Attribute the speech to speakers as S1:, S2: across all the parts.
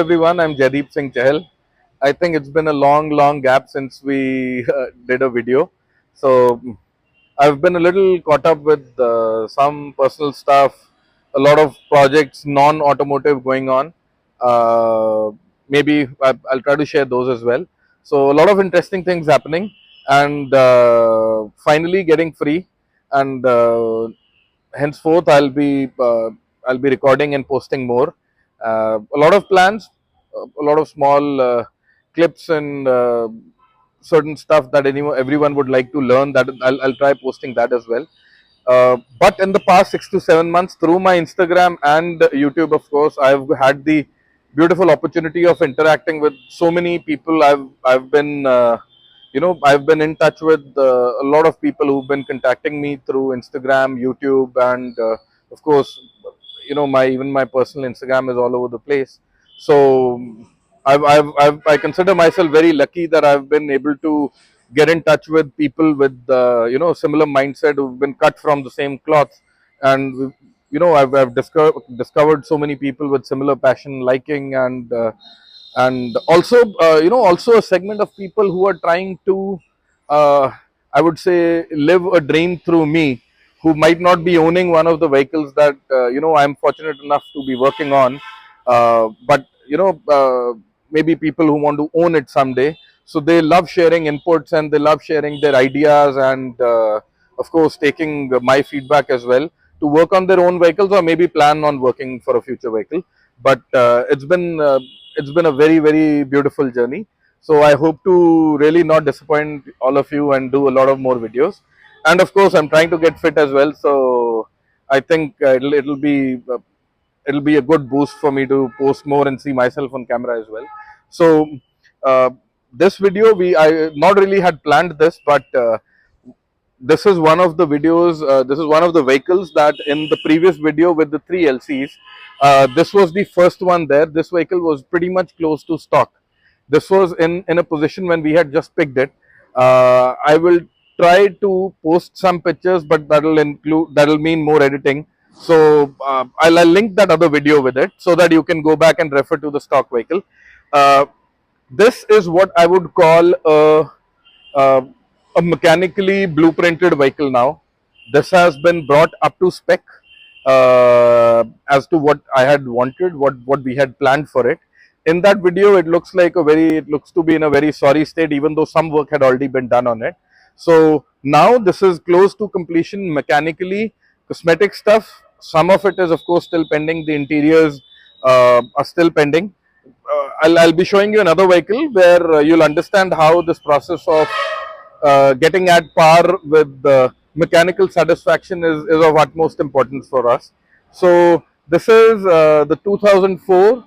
S1: Everyone, I'm Jaideep Singh Chahal. I think it's been a long gap since we did a video. So I've been a little caught up with some personal stuff, a lot of projects, non-automotive going on. Uh, Maybe I'll try to share those as well. So a lot of interesting things happening, and finally getting free. And henceforth, I'll be recording and posting more. A lot of plans, a lot of small clips and certain stuff that everyone would like to learn. That I'll try posting that as well. But in the past 6 to 7 months, through my Instagram and YouTube, of course, I've had the beautiful opportunity of interacting with so many people. I've been I've been in touch with a lot of people who've been contacting me through Instagram, YouTube, and of course, my even my personal Instagram is all over the place. So I consider myself very lucky that I've been able to get in touch with people with similar mindset who've been cut from the same cloth, and I've discovered so many people with similar passion, liking, and also also a segment of people who are trying to uh, I would say live a dream through me, who might not be owning one of the vehicles that I'm fortunate enough to be working on, but maybe people who want to own it someday. So they love sharing inputs and they love sharing their ideas, and of course taking my feedback as well to work on their own vehicles or maybe plan on working for a future vehicle. But it's been a very beautiful journey. So I hope to really not disappoint all of you and do a lot of more videos. And of course, I'm trying to get fit as well. So I think it'll be a good boost for me to post more and see myself on camera as well. So uh, this video, I not really had planned this, but this is one of the videos. This is one of the vehicles that in the previous video with the three LCs, this was the first one there. This vehicle was pretty much close to stock. This was in a position when we had just picked it. I will try to post some pictures, but that'll mean more editing. So I'll link that other video with it so that you can go back and refer to the stock vehicle. Uh, this is what I would call uh, a mechanically blueprinted vehicle now. This has been brought up to spec as to what I had wanted, what we had planned for it. In that video, it looks to be in a very sorry state, even though some work had already been done on it. So now this is close to completion mechanically. Cosmetic stuff, some of it is of course still pending. The interiors are still pending. I'll be showing you another vehicle where you'll understand how this process of getting at par with mechanical satisfaction is of utmost importance for us. So this is the 2004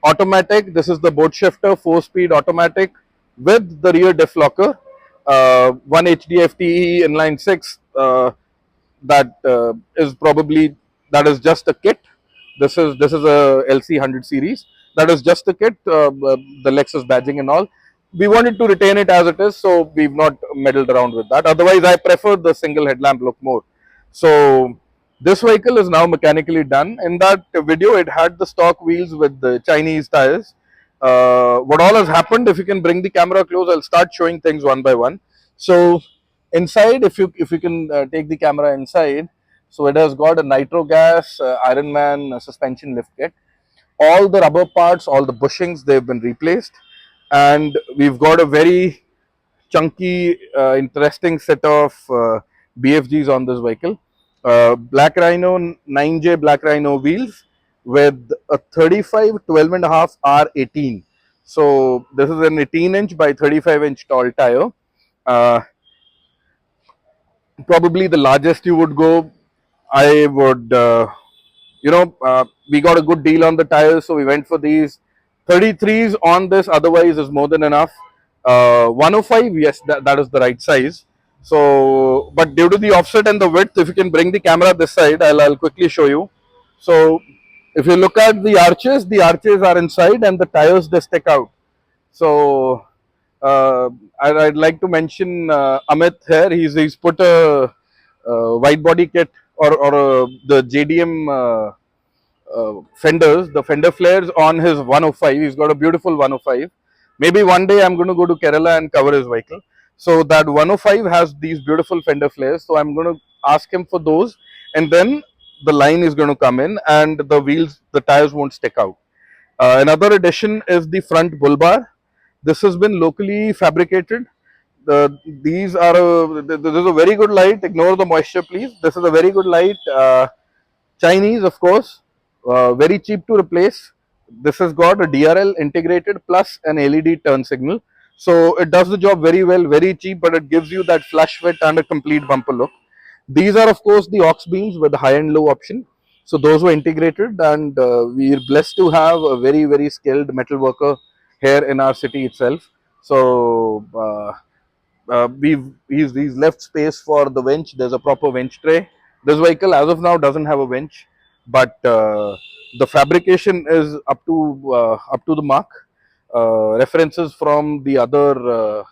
S1: automatic. This is the boat shifter 4-speed automatic with the rear diff locker, 1 HDFTE inline 6. That is probably that is just a kit. This is a LC 100 series. That is just a kit. The Lexus badging and all. We wanted to retain it as it is, so we've not meddled around with that. Otherwise, I prefer the single headlamp look more. So this vehicle is now mechanically done. In that video, it had the stock wheels with the Chinese tires. What all has happened? If you can bring the camera close, I'll start showing things one by one. So inside, if you can take the camera inside, so it has got a nitro gas Ironman suspension lift kit. All the rubber parts, all the bushings, they've been replaced, and we've got a very chunky, interesting set of BFGs on this vehicle. Black Rhino 9J Black Rhino wheels with a 35 12.5 R18. So this is an 18-inch by 35-inch tall tire. Uh, Probably the largest you would go. I would, we got a good deal on the tires, so we went for these 33s on this. Otherwise, is more than enough. 105, yes, that is the right size. So, but due to the offset and the width, if you can bring the camera this side, I'll quickly show you. So, if you look at the arches are inside and the tires they stick out. So uh, I'd like to mention Amit here. He's put a wide body kit or the JDM fenders, the fender flares on his 105. He's got a beautiful 105. Maybe one day I'm going to go to Kerala and cover his vehicle. So that 105 has these beautiful fender flares. So I'm going to ask him for those, and then the line is going to come in, and the wheels, the tires won't stick out. Another addition is the front bull bar. This has been locally fabricated. These are this is a very good light. Ignore the moisture, please. This is a very good light. Chinese, of course, very cheap to replace. This has got a DRL integrated plus an LED turn signal. So it does the job very well, very cheap, but it gives you that flush fit and a complete bumper look. These are, of course, the aux beams with the high and low option. So those were integrated, and we are blessed to have a very, very skilled metal worker here in our city itself. So he's left space for the winch. There's a proper winch tray. This vehicle, as of now, doesn't have a winch, but the fabrication is up to the mark. References from the other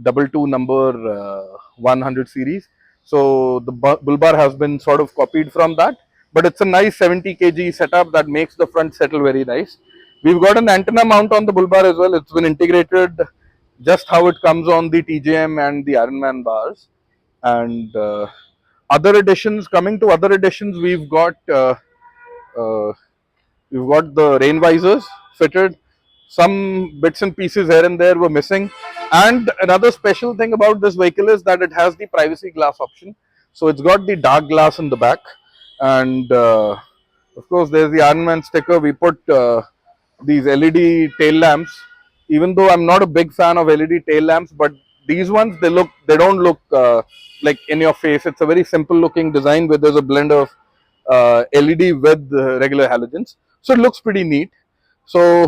S1: 22 number 100 series. So the bull bar has been sort of copied from that, but it's a nice 70 kg setup that makes the front settle very nice. We've got an antenna mount on the bull bar as well. It's been integrated just how it comes on the TJM and the Ironman bars. And other additions, coming to other additions, uh, we've got the rain visors fitted. Some bits and pieces here and there were missing. And another special thing about this vehicle is that it has the privacy glass option. So it's got the dark glass in the back, and of course there's the Ironman sticker. We put these LED tail lamps. Even though I'm not a big fan of LED tail lamps, but these ones, they don't look like in your face. It's a very simple looking design where there's a blend of LED with regular halogens. So it looks pretty neat. So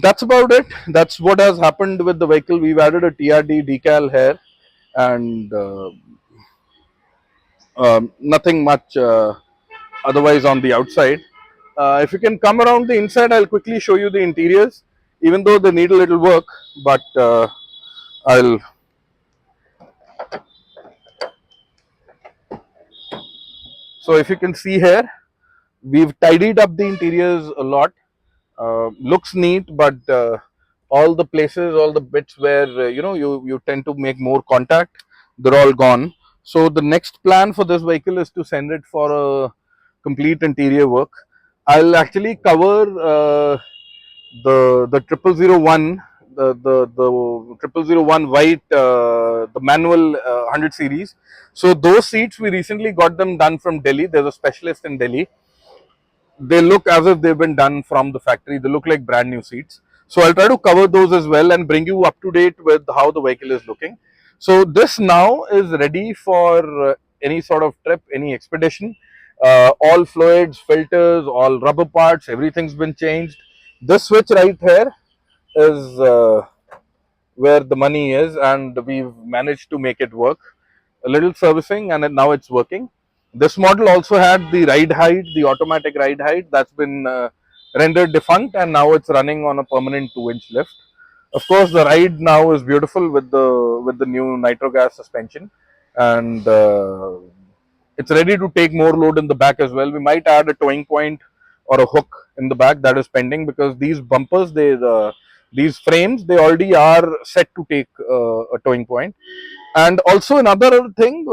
S1: that's about it. That's what has happened with the vehicle. We've added a TRD decal here, and nothing much otherwise on the outside. If you can come around the inside, I'll quickly show you the interiors, even though they need a little work, but I'll. So if you can see here, we've tidied up the interiors a lot. Looks neat, but all the places, all the bits where you tend to make more contact, they're all gone. So the next plan for this vehicle is to send it for a complete interior work. I'll actually cover the 0001, the 0001 white, the manual 100 series. So those seats, we recently got them done from Delhi. There's a specialist in Delhi. They look as if they've been done from the factory. They look like brand new seats. So I'll try to cover those as well and bring you up to date with how the vehicle is looking. So this now is ready for any sort of trip, any expedition. All fluids, filters, all rubber parts, everything's been changed. This switch right here is where the money is, and we've managed to make it work. A little servicing, and now it's working. This model also had the ride height, the automatic ride height, that's been rendered defunct, and now it's running on a permanent 2-inch lift. Of course, the ride now is beautiful with the new nitro gas suspension, and it's ready to take more load in the back as well. We might add a towing point or a hook in the back. That is pending, because these bumpers, these frames, they already are set to take a towing point. And also another thing,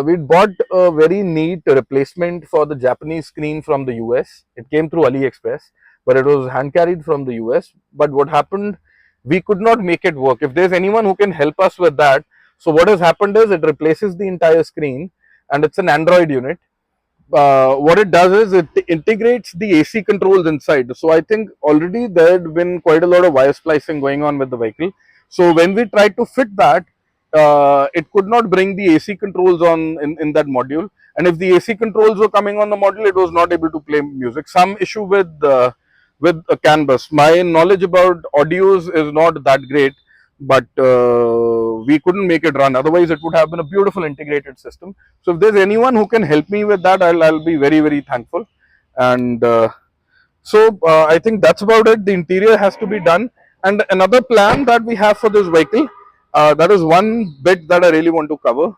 S1: we bought a very neat replacement for the Japanese screen from the US. It came through AliExpress, but it was hand carried from the US. But what happened, we could not make it work. If there's anyone who can help us with that, so what has happened is it replaces the entire screen, and it's an Android unit. What it does is it integrates the AC controls inside. So I think already there had been quite a lot of wire splicing going on with the vehicle. So when we tried to fit that, it could not bring the AC controls on in that module. And if the AC controls were coming on the module, it was not able to play music. Some issue with a CAN bus. My knowledge about audios is not that great, but we couldn't make it run. Otherwise, it would have been a beautiful integrated system. So if there's anyone who can help me with that, I'll be very, very thankful. And I think that's about it. The interior has to be done. And another plan that we have for this vehicle, that is one bit that I really want to cover.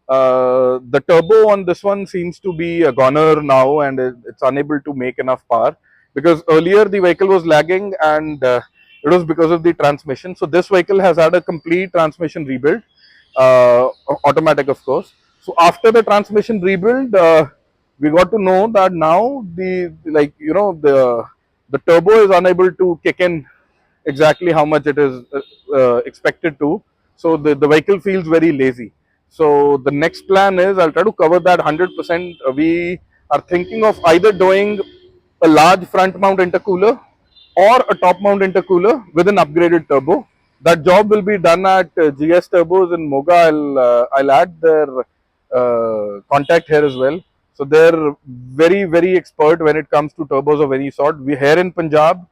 S1: The turbo on this one seems to be a goner now, and it's unable to make enough power, because earlier the vehicle was lagging, and it was because of the transmission. So this vehicle has had a complete transmission rebuild, automatic of course. So after the transmission rebuild, we got to know that now the turbo is unable to kick in exactly how much it is expected to. So the vehicle feels very lazy. So the next plan is I'll try to cover that 100%. We are thinking of either doing a large front mount intercooler or a top mount intercooler with an upgraded turbo. That job will be done at GS Turbos in Moga. I'll add their contact here as well. So they're very expert when it comes to turbos of any sort. We here in Punjab,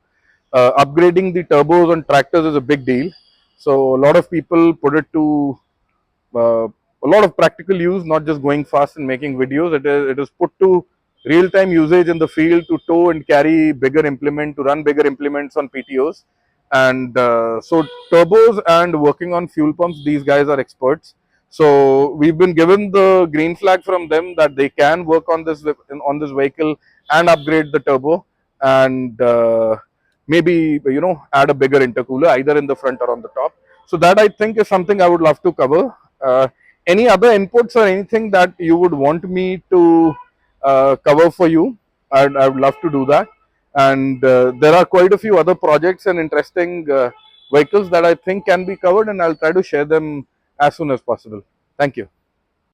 S1: upgrading the turbos on tractors is a big deal. So a lot of people put it to a lot of practical use, not just going fast and making videos. It is put to real time usage in the field to tow and carry bigger implement, to run bigger implements on PTOs. And so turbos and working on fuel pumps, these guys are experts. So we've been given the green flag from them that they can work on this vehicle and upgrade the turbo, and maybe add a bigger intercooler either in the front or on the top. So that I think is something I would love to cover. Any other inputs or anything that you would want me to cover for you? I would love to do that. And there are quite a few other projects and interesting vehicles that I think can be covered, and I'll try to share them as soon as possible. Thank you.